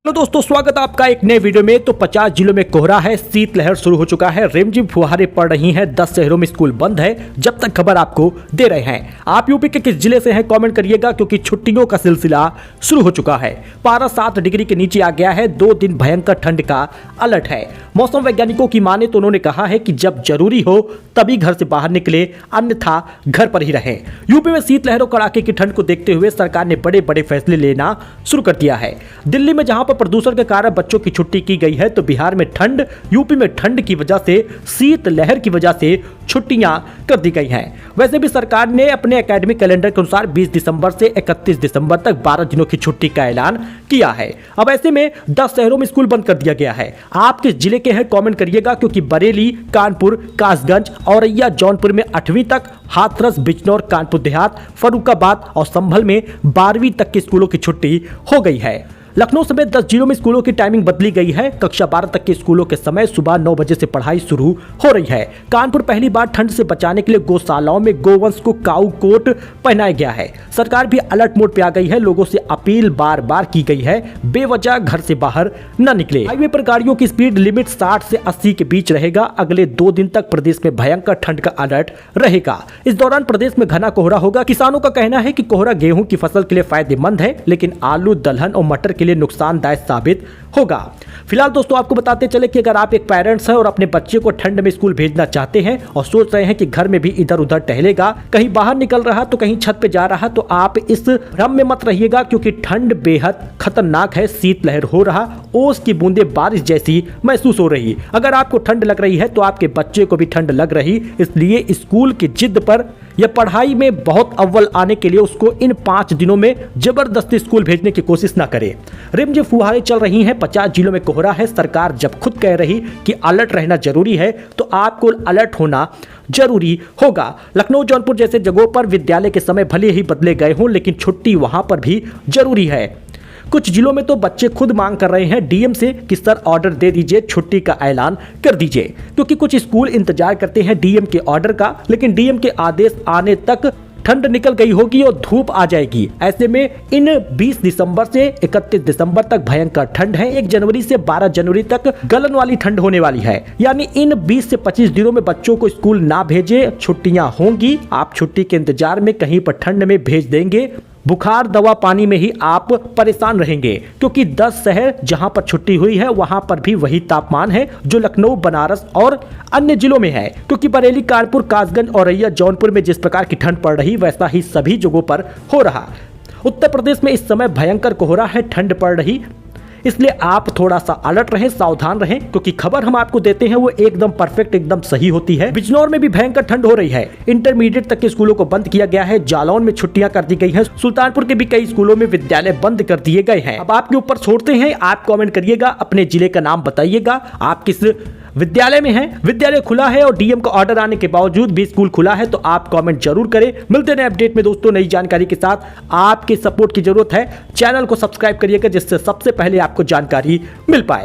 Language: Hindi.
हेलो दोस्तों, स्वागत है आपका एक नए वीडियो में। तो 50 जिलों में कोहरा है, शीतलहर शुरू हो चुका है, रिमझिम फुहारें पड़ रही हैं, 10 शहरों में स्कूल बंद है। जब तक खबर आपको दे रहे हैं, आप यूपी के किस जिले से हैं कमेंट करिएगा, क्योंकि छुट्टियों का सिलसिला शुरू हो चुका है। पारा 7 डिग्री के नीचे आ गया है, 2 दिन भयंकर ठंड का अलर्ट है। मौसम वैज्ञानिकों की माने तो उन्होंने कहा है कि जब जरूरी हो तभी घर से बाहर निकले, अन्यथा घर पर ही रहें। यूपी में शीतलहरों कड़ाके की ठंड को देखते हुए सरकार ने बड़े बड़े फैसले लेना शुरू कर दिया है। दिल्ली में जहां प्रदूषण के कारण बच्चों की छुट्टी की गई है, तो बिहार में ठंड, यूपी में ठंड की वजह से, शीतलहर की वजह से छुट्टियां कर दी गई हैं। वैसे भी सरकार ने अपने एकेडमिक कैलेंडर के अनुसार 20 दिसंबर से 31 दिसंबर तक 12 दिनों की छुट्टी का ऐलान किया है। अब ऐसे में 10 शहरों में स्कूल बंद कर दिया गया है। आप किस जिले के हैं कमेंट करिएगा, क्योंकि बरेली, कानपुर, कासगंज, औरैया, जौनपुर में 8वीं तक, हाथरस, बिजनौर, कानपुर देहात, फर्रुखाबाद और संभल में 12वीं तक के स्कूलों की छुट्टी हो गई है। लखनऊ समेत 10 जिलों में स्कूलों की टाइमिंग बदली गई है। कक्षा 12 तक के स्कूलों के समय सुबह 9 बजे से पढ़ाई शुरू हो रही है। कानपुर पहली बार ठंड से बचाने के लिए गौशालाओं में गोवंश को काऊ कोट पहनाया गया है। सरकार भी अलर्ट मोड पे आ गई है। लोगों से अपील बार बार की गई है, बेवजह घर से बाहर न निकले। हाईवे पर गाड़ियों की स्पीड लिमिट 60 से 80 के बीच रहेगा। अगले 2 दिन तक प्रदेश में भयंकर ठंड का अलर्ट रहेगा। इस दौरान प्रदेश में घना कोहरा होगा। किसानों का कहना है कि कोहरा गेहूं की फसल के लिए फायदेमंद है, लेकिन आलू, दलहन और मटर के लिए नुकसानदायक साबित होगा। फिलहाल दोस्तों आपको बताते चले कि अगर आप एक पेरेंट्स हैं और अपने बच्चे को ठंड में स्कूल भेजना चाहते हैं और सोच रहे हैं कि घर में भी इधर उधर टहलेगा, कहीं बाहर निकल रहा तो कहीं छत पे जा रहा, तो आप इस भ्रम में मत रहिएगा, क्योंकि ठंड बेहद खतरनाक है। शीतलहर हो रहा, ओस की बूंदे बारिश जैसी महसूस हो रही। अगर आपको ठंड लग रही है तो आपके बच्चे को भी ठंड लग रही, इसलिए स्कूल की जिद पर या पढ़ाई में बहुत अव्वल आने के लिए उसको इन 5 दिनों में जबरदस्ती स्कूल भेजने की कोशिश ना करें। रिमझिम फुहारें चल रही हैं, 50 जिलों में कोहरा है। सरकार जब खुद कह रही कि अलर्ट रहना जरूरी है, तो आपको अलर्ट होना जरूरी होगा। लखनऊ, जौनपुर जैसे जगहों पर विद्यालय के समय भले ही बदले गए हों, लेकिन छुट्टी वहां पर भी जरूरी है। कुछ जिलों में तो बच्चे खुद मांग कर रहे हैं डीएम से कि सर ऑर्डर दे दीजिए, छुट्टी का ऐलान कर दीजिए, क्योंकि कुछ स्कूल इंतजार करते हैं डीएम के ऑर्डर का, लेकिन डीएम के आदेश आने तक ठंड निकल गई होगी और धूप आ जाएगी। ऐसे में इन 20 दिसंबर से 31 दिसंबर तक भयंकर ठंड है। 1 जनवरी से 12 जनवरी तक गलन वाली ठंड होने वाली है। यानी इन 20 से 25 दिनों में बच्चों को स्कूल ना भेजे, छुट्टियां होंगी। आप छुट्टी के इंतजार में कहीं पर ठंड में भेज देंगे, बुखार दवा पानी में ही आप परेशान रहेंगे, क्योंकि 10 शहर जहां पर छुट्टी हुई है वहां पर भी वही तापमान है जो लखनऊ, बनारस और अन्य जिलों में है। क्योंकि बरेली, कानपुर, कासगंज, औरैया, जौनपुर में जिस प्रकार की ठंड पड़ रही, वैसा ही सभी जगहों पर हो रहा। उत्तर प्रदेश में इस समय भयंकर कोहरा है, ठंड पड़ रही, इसलिए आप थोड़ा सा अलर्ट रहें, सावधान रहें, क्योंकि खबर हम आपको देते हैं वो एकदम परफेक्ट, एकदम सही होती है। बिजनौर में भी भयंकर ठंड हो रही है। इंटरमीडिएट तक के स्कूलों को बंद किया गया है। जालौन में छुट्टियां कर दी गई हैं। सुल्तानपुर के भी कई स्कूलों में विद्यालय बंद कर दिए गए हैं। अब आपके ऊपर छोड़ते हैं, आप कमेंट करिएगा, अपने जिले का नाम बताइएगा, आप किस विद्यालय में हैं। विद्यालय खुला है और डीएम का ऑर्डर आने के बावजूद भी स्कूल खुला है, तो आप कमेंट जरूर करें। मिलते हैं अपडेट में दोस्तों नई जानकारी के साथ। आपके सपोर्ट की जरूरत है, चैनल को सब्सक्राइब करिएगा, जिससे सबसे पहले आपको जानकारी मिल पाए।